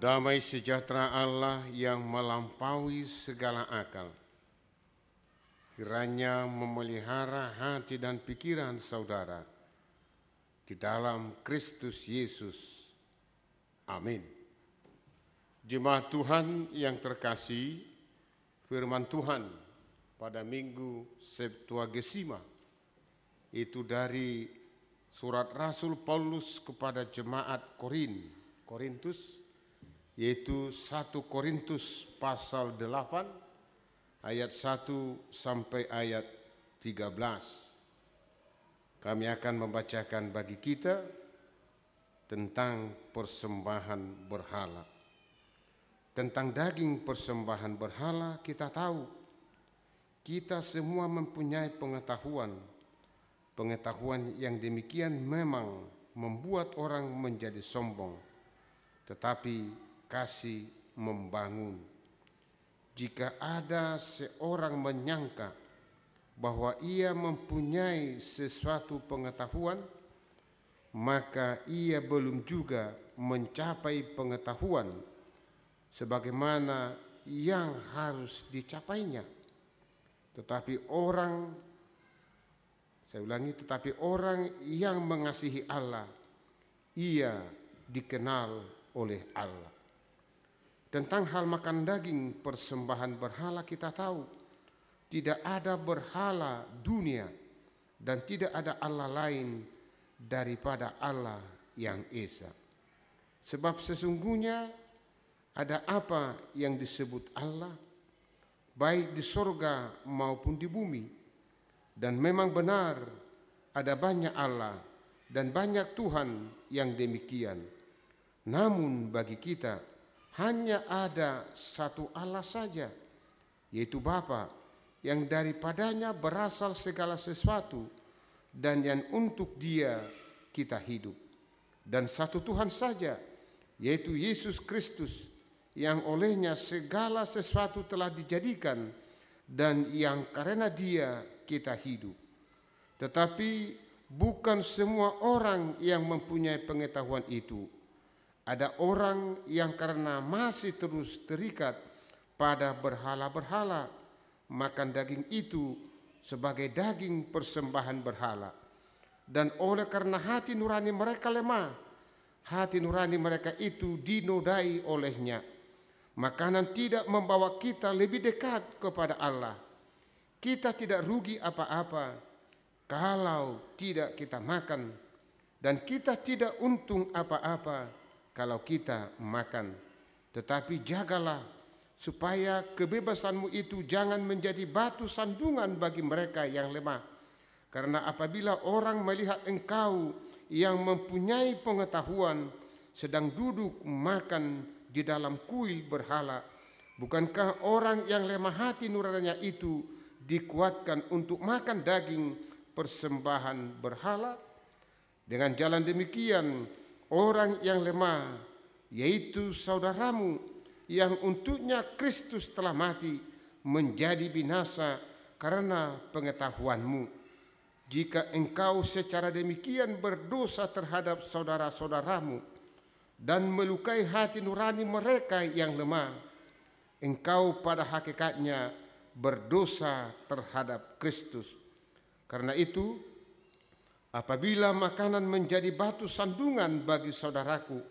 Damai sejahtera Allah yang melampaui segala akal, kiranya memelihara hati dan pikiran saudara di dalam Kristus Yesus. Amin. Jemaat Tuhan yang terkasih, firman Tuhan pada Minggu Septuagesima itu dari surat Rasul Paulus kepada jemaat Korintus, yaitu 1 Korintus pasal 8 ayat 1 sampai ayat 13. Kami akan membacakan bagi kita tentang persembahan berhala. Tentang daging persembahan berhala kita tahu, kita semua mempunyai pengetahuan yang demikian memang membuat orang menjadi sombong, tetapi kasih membangun. Jika ada seorang menyangka bahwa ia mempunyai sesuatu pengetahuan, maka ia belum juga mencapai pengetahuan sebagaimana yang harus dicapainya. Tetapi orang yang mengasihi Allah, ia dikenal oleh Allah. Tentang hal makan daging persembahan berhala kita tahu, tidak ada berhala dunia dan tidak ada Allah lain daripada Allah yang Esa. Sebab sesungguhnya ada apa yang disebut Allah, baik di sorga maupun di bumi. Dan memang benar ada banyak Allah dan banyak Tuhan yang demikian. Namun bagi kita hanya ada satu Allah saja, yaitu Bapa, yang daripadanya berasal segala sesuatu dan yang untuk Dia kita hidup. Dan satu Tuhan saja, yaitu Yesus Kristus, yang olehnya segala sesuatu telah dijadikan dan yang karena Dia kita hidup. Tetapi bukan semua orang yang mempunyai pengetahuan itu. Ada orang yang karena masih terus terikat pada berhala-berhala, makan daging itu sebagai daging persembahan berhala. Dan oleh karena hati nurani mereka lemah, hati nurani mereka itu dinodai olehnya. Makanan tidak membawa kita lebih dekat kepada Allah. Kita tidak rugi apa-apa kalau tidak kita makan, dan kita tidak untung apa-apa kalau kita makan. Tetapi jagalah supaya kebebasanmu itu jangan menjadi batu sandungan bagi mereka yang lemah. Karena apabila orang melihat engkau yang mempunyai pengetahuan sedang duduk makan di dalam kuil berhala, bukankah orang yang lemah hati nuraninya itu dikuatkan untuk makan daging persembahan berhala? Dengan jalan demikian, orang yang lemah, yaitu saudaramu yang untuknya Kristus telah mati, menjadi binasa karena pengetahuanmu. Jika engkau secara demikian berdosa terhadap saudara-saudaramu dan melukai hati nurani mereka yang lemah, engkau pada hakikatnya berdosa terhadap Kristus. Karena itu, apabila makanan menjadi batu sandungan bagi saudaraku,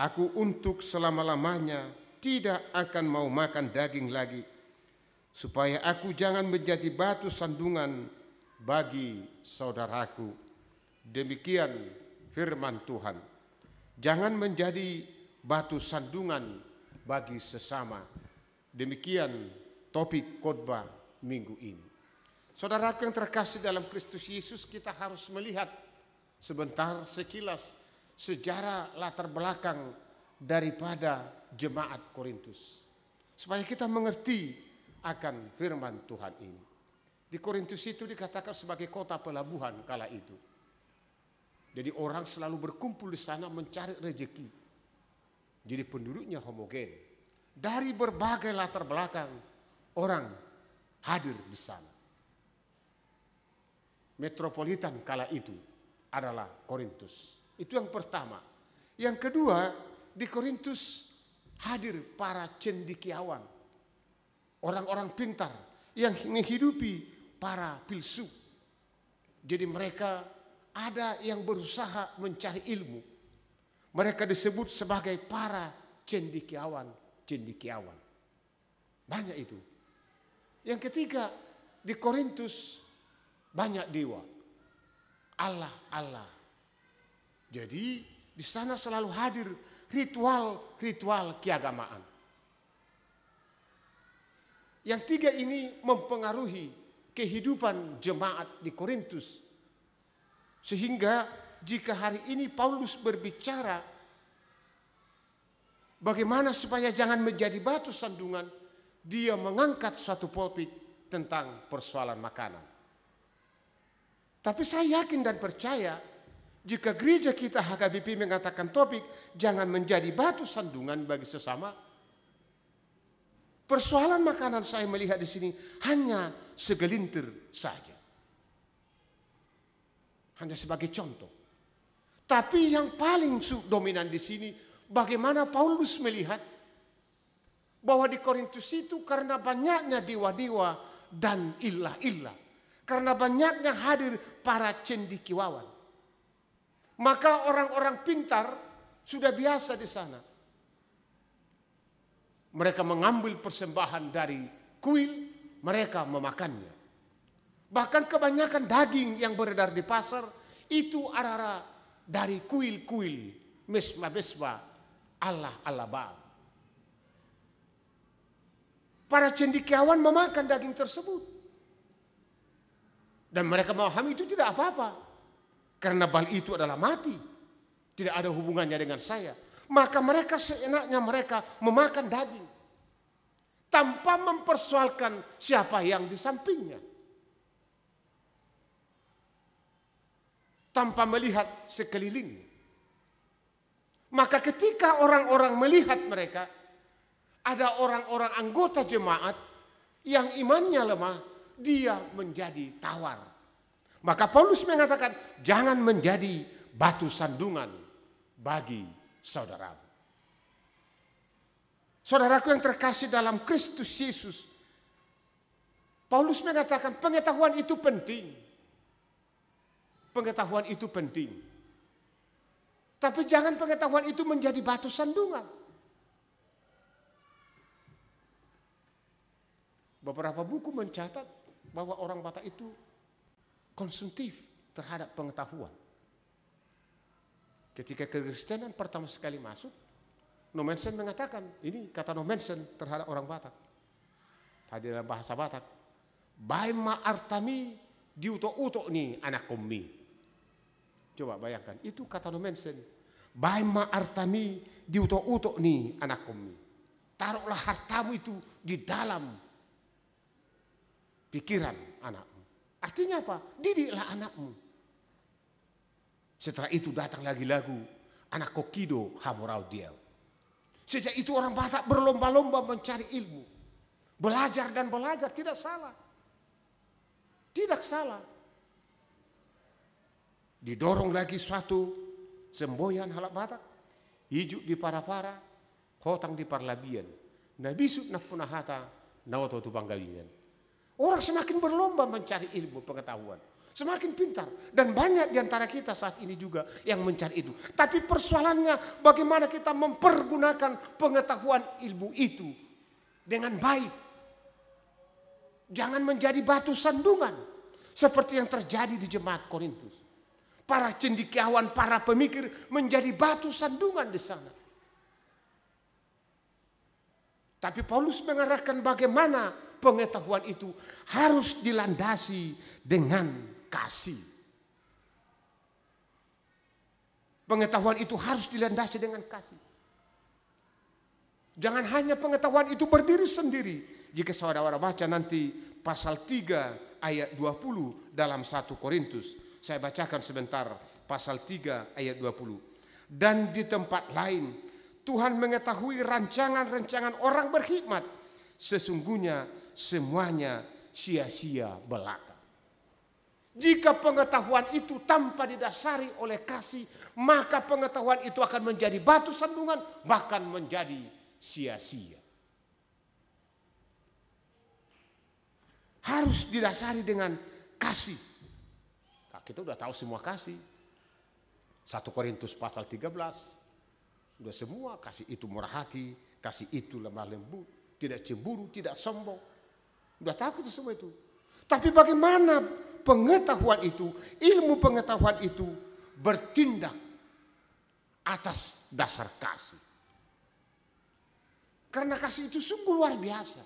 aku untuk selama-lamanya tidak akan mau makan daging lagi, supaya aku jangan menjadi batu sandungan bagi saudaraku. Demikian firman Tuhan. Jangan menjadi batu sandungan bagi sesama. Demikian topik khotbah minggu ini. Saudaraku yang terkasih dalam Kristus Yesus, kita harus melihat sebentar sekilas sejarah latar belakang daripada jemaat Korintus, supaya kita mengerti akan firman Tuhan ini. Di Korintus itu dikatakan sebagai kota pelabuhan kala itu. Jadi orang selalu berkumpul di sana mencari rezeki. Jadi penduduknya homogen. Dari berbagai latar belakang orang hadir di sana. Metropolitan kala itu adalah Korintus. Itu yang pertama. Yang kedua, di Korintus hadir para cendekiawan, orang-orang pintar yang menghidupi para filsuf. Jadi mereka ada yang berusaha mencari ilmu. Mereka disebut sebagai para cendekiawan. Banyak itu. Yang ketiga, di Korintus banyak dewa. Allah. Jadi di sana selalu hadir ritual keagamaan. Yang tiga ini mempengaruhi kehidupan jemaat di Korintus. Sehingga jika hari ini Paulus berbicara bagaimana supaya jangan menjadi batu sandungan, dia mengangkat suatu topik tentang persoalan makanan. Tapi saya yakin dan percaya jika gereja kita HKBP mengatakan topik jangan menjadi batu sandungan bagi sesama, persoalan makanan saya melihat di sini hanya segelintir saja. Hanya sebagai contoh. Tapi yang paling dominan di sini bagaimana Paulus melihat bahwa di Korintus itu karena banyaknya dewa-dewa dan ilah-ilah, karena banyaknya hadir para cendekiawan, maka orang-orang pintar sudah biasa di sana. Mereka mengambil persembahan dari kuil, mereka memakannya. Bahkan kebanyakan daging yang beredar di pasar itu adalah dari kuil-kuil, mesbah-mesbah, Allah Baal. Para cendekiawan memakan daging tersebut. Dan mereka memahami itu tidak apa-apa. Karena Baal itu adalah mati. Tidak ada hubungannya dengan saya. Maka mereka seenaknya mereka memakan daging. Tanpa mempersoalkan siapa yang di sampingnya. Tanpa melihat sekeliling. Maka ketika orang-orang melihat mereka, ada orang-orang anggota jemaat yang imannya lemah, dia menjadi tawar. Maka Paulus mengatakan, jangan menjadi batu sandungan bagi saudaramu. Saudaraku yang terkasih dalam Kristus Yesus, Paulus mengatakan pengetahuan itu penting. Pengetahuan itu penting. Tapi jangan pengetahuan itu menjadi batu sandungan. Beberapa buku mencatat bahwa orang Batak itu konsumtif terhadap pengetahuan. Ketika kekristenan pertama sekali masuk, Nommensen mengatakan, ini kata Nommensen terhadap orang Batak. Tadi dalam bahasa Batak, Baima artami diuto-uto nih anak kumi. Coba bayangkan, itu kata Nommensen. Baima artami diuto-uto nih anak kumi. Taruhlah hartamu itu di dalam pikiran anakmu. Artinya apa? Didiklah anakmu. Setelah itu datang lagi lagu anak kokido hamurau dia. Sejak itu orang Batak berlomba-lomba mencari ilmu. Belajar dan belajar, tidak salah. Tidak salah. Didorong lagi suatu semboyan halak Batak. Hijuk di para-para, hotang di parlabian. Nabisut na punahata, naoto tu panggalingan. Orang semakin berlomba mencari ilmu pengetahuan. Semakin pintar. Dan banyak di antara kita saat ini juga yang mencari itu. Tapi persoalannya bagaimana kita mempergunakan pengetahuan ilmu itu dengan baik. Jangan menjadi batu sandungan. Seperti yang terjadi di jemaat Korintus. Para cendekiawan, para pemikir menjadi batu sandungan di sana. Tapi Paulus mengarahkan bagaimana pengetahuan itu harus dilandasi dengan kasih. Pengetahuan itu harus dilandasi dengan kasih. Jangan hanya pengetahuan itu berdiri sendiri. Jika saudara baca nanti pasal 3 ayat 20 dalam 1 Korintus. Saya bacakan sebentar pasal 3 ayat 20. Dan di tempat lain Tuhan mengetahui rancangan-rancangan orang berhikmat. Sesungguhnya semuanya sia-sia belaka. Jika pengetahuan itu tanpa didasari oleh kasih, maka pengetahuan itu akan menjadi batu sandungan, bahkan menjadi sia-sia. Harus didasari dengan kasih. Nah, kita udah tahu semua kasih. 1 Korintus pasal 13. Udah semua, kasih itu murah hati, kasih itu lemah lembut, tidak cemburu, tidak sombong. Udah tahu kita semua itu. Tapi bagaimana pengetahuan itu, ilmu pengetahuan itu bertindak atas dasar kasih. Karena kasih itu sungguh luar biasa.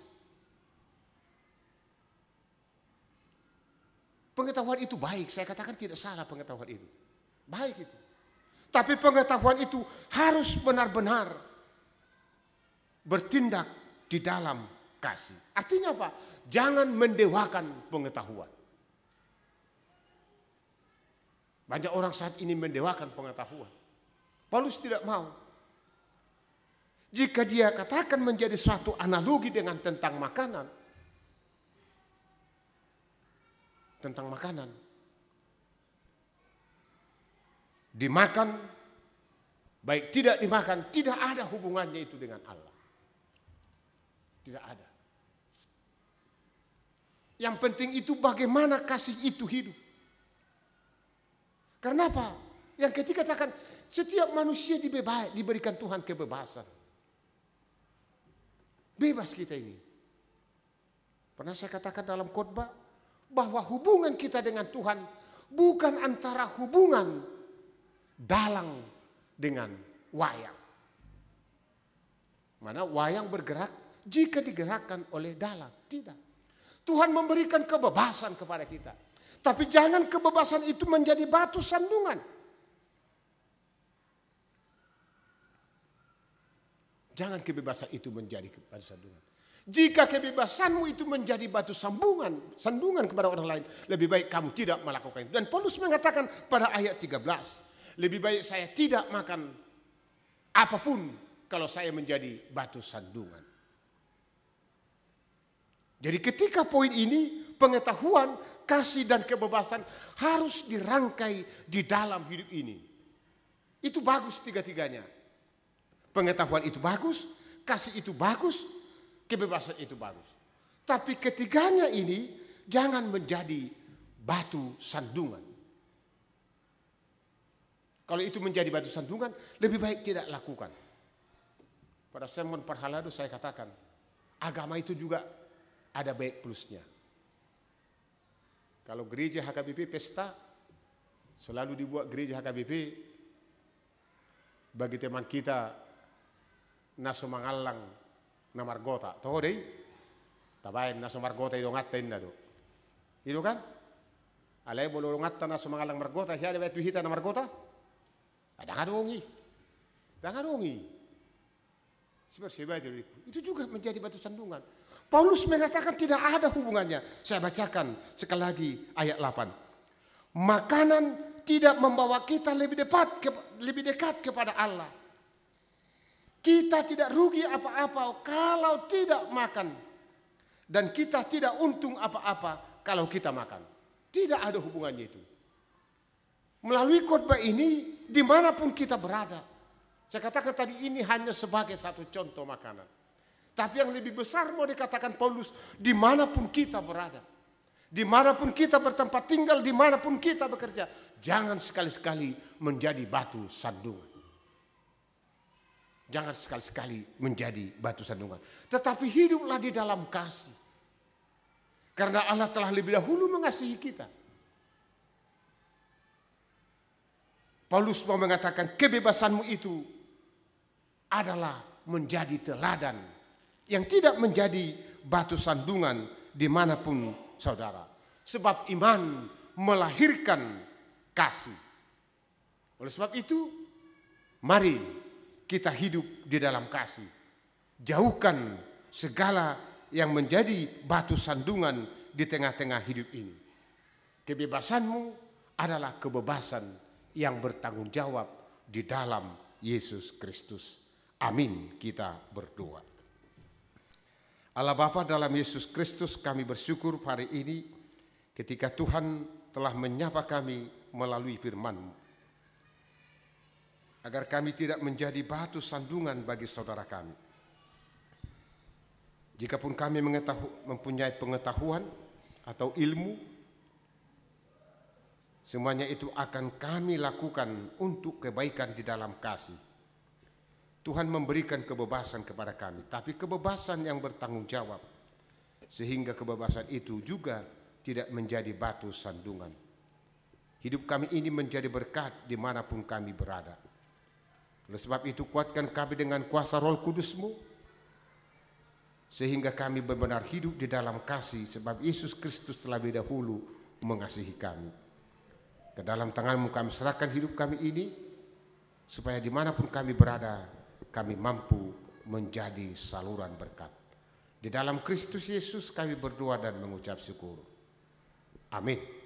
Pengetahuan itu baik, saya katakan tidak salah pengetahuan itu. Baik itu. Tapi pengetahuan itu harus benar-benar bertindak di dalam kasih. Artinya apa? Jangan mendewakan pengetahuan. Banyak orang saat ini mendewakan pengetahuan. Paulus tidak mau. Jika dia katakan menjadi suatu analogi dengan tentang makanan. Tentang makanan. Dimakan, baik tidak dimakan, tidak ada hubungannya itu dengan Allah. Tidak ada. Yang penting itu bagaimana kasih itu hidup. Karena apa? Yang ketiga katakan, setiap manusia diberikan Tuhan kebebasan. Bebas kita ini. Pernah saya katakan dalam khotbah bahwa hubungan kita dengan Tuhan bukan antara hubungan dalang dengan wayang. Mana wayang bergerak jika digerakkan oleh dalang. Tidak. Tuhan memberikan kebebasan kepada kita. Tapi jangan kebebasan itu menjadi batu sandungan. Jangan kebebasan itu menjadi batu sandungan. Jika kebebasanmu itu menjadi batu sandungan kepada orang lain, lebih baik kamu tidak melakukan itu. Dan Paulus mengatakan pada ayat 13, lebih baik saya tidak makan apapun kalau saya menjadi batu sandungan. Jadi ketika poin ini, pengetahuan, kasih dan kebebasan harus dirangkai di dalam hidup ini. Itu bagus tiga-tiganya. Pengetahuan itu bagus, kasih itu bagus, kebebasan itu bagus. Tapi ketiganya ini jangan menjadi batu sandungan. Kalau itu menjadi batu sandungan, lebih baik tidak lakukan. Pada sermon Parhalado saya katakan, agama itu juga ada baik plusnya. Kalau gereja HKBP pesta, selalu dibuat gereja HKBP bagi teman kita naso mangalang na margota. Tahu deh? Tabain naso margota itu ngatain nado. Itu kan? Alay bolo ngatta naso mangalang margota, hiya ada hita na margota? Ada ngadongi. Ada ngadongi. Seperti itu juga menjadi batu sandungan. Paulus mengatakan tidak ada hubungannya. Saya bacakan sekali lagi ayat 8. Makanan tidak membawa kita lebih dekat kepada Allah. Kita tidak rugi apa-apa kalau tidak makan. Dan kita tidak untung apa-apa kalau kita makan. Tidak ada hubungannya itu. Melalui khotbah ini, dimanapun kita berada. Saya katakan tadi ini hanya sebagai satu contoh makanan. Tapi yang lebih besar mau dikatakan Paulus, dimanapun kita berada. Dimanapun kita bertempat tinggal, dimanapun kita bekerja. Jangan sekali-sekali menjadi batu sandungan. Jangan sekali-sekali menjadi batu sandungan. Tetapi hiduplah di dalam kasih. Karena Allah telah lebih dahulu mengasihi kita. Paulus mau mengatakan kebebasanmu itu adalah menjadi teladan. Yang tidak menjadi batu sandungan dimanapun saudara. Sebab iman melahirkan kasih. Oleh sebab itu, mari kita hidup di dalam kasih. Jauhkan segala yang menjadi batu sandungan di tengah-tengah hidup ini. Kebebasanmu adalah kebebasan yang bertanggung jawab di dalam Yesus Kristus. Amin, kita berdoa. Allah Bapa, dalam Yesus Kristus kami bersyukur hari ini ketika Tuhan telah menyapa kami melalui firman-Mu, agar kami tidak menjadi batu sandungan bagi saudara kami. Jikapun kami mempunyai pengetahuan atau ilmu, semuanya itu akan kami lakukan untuk kebaikan di dalam kasih. Tuhan memberikan kebebasan kepada kami, tapi kebebasan yang bertanggung jawab, sehingga kebebasan itu juga tidak menjadi batu sandungan. Hidup kami ini menjadi berkat dimanapun kami berada. Oleh sebab itu kuatkan kami dengan kuasa Roh Kudus-Mu, sehingga kami benar-benar hidup di dalam kasih, sebab Yesus Kristus terlebih dahulu mengasihi kami. Ke dalam tangan-Mu kami serahkan hidup kami ini, supaya dimanapun kami berada, kami mampu menjadi saluran berkat. Di dalam Kristus Yesus kami berdoa dan mengucap syukur. Amin.